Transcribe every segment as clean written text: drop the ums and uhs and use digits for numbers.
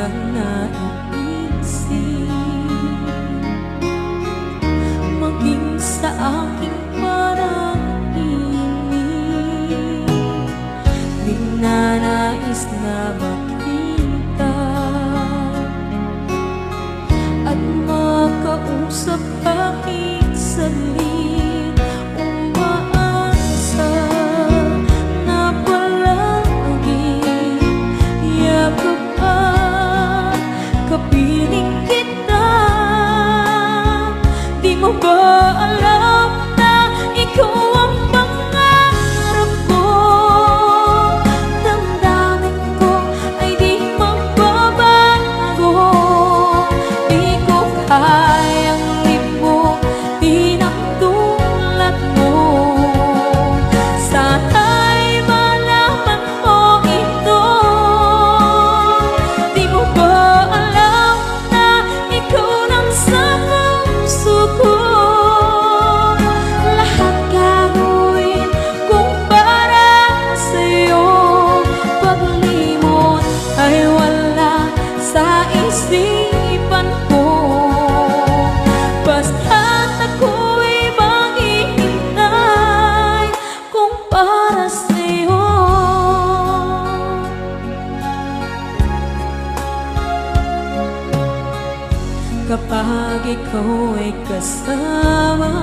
kang naiisip, maging sa aking parang inip. Di na nais na makita at makausap kahit saglit. Umaasa na palagi yakap at kapiling kita. Di mo ba alam na ikaw ang pangarap ko? Damdamin ko ay di magbabago. Di ko kayang limutin ang tulad mo. Sana'y malaman mo ito. Di mo ba alam na ikaw lang sa puso ko? Lahat gagawin kung para sa'yo. Paglimot ay wala sa isipan ko. Basta't ako'y maghihintay kung para sa'yo. Kapag ikaw ay kasama,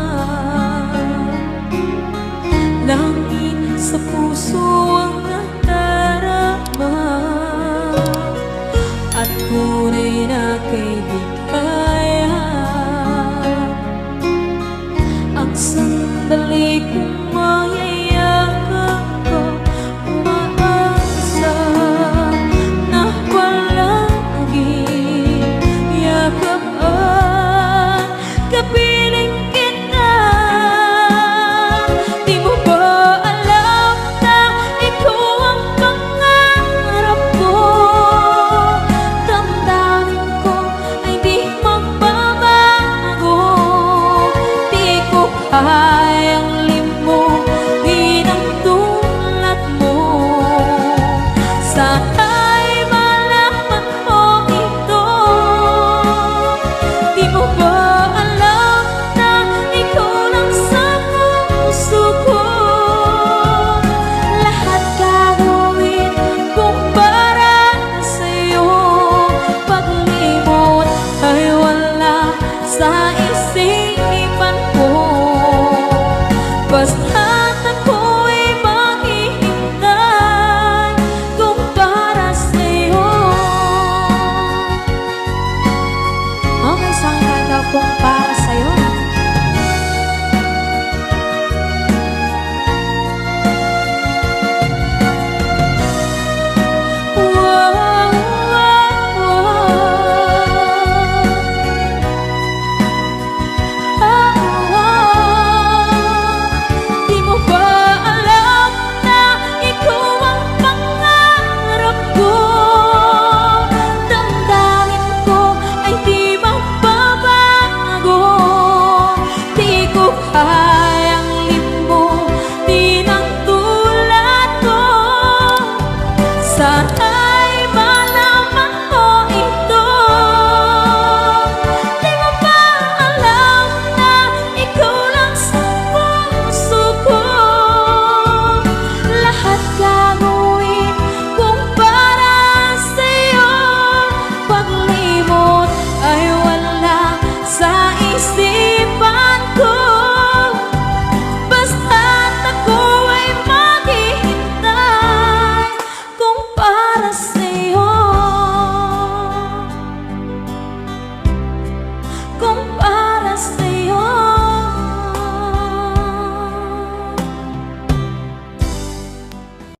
langit sa puso ang nadarama. At tunay na kay di kaya ang sandali kong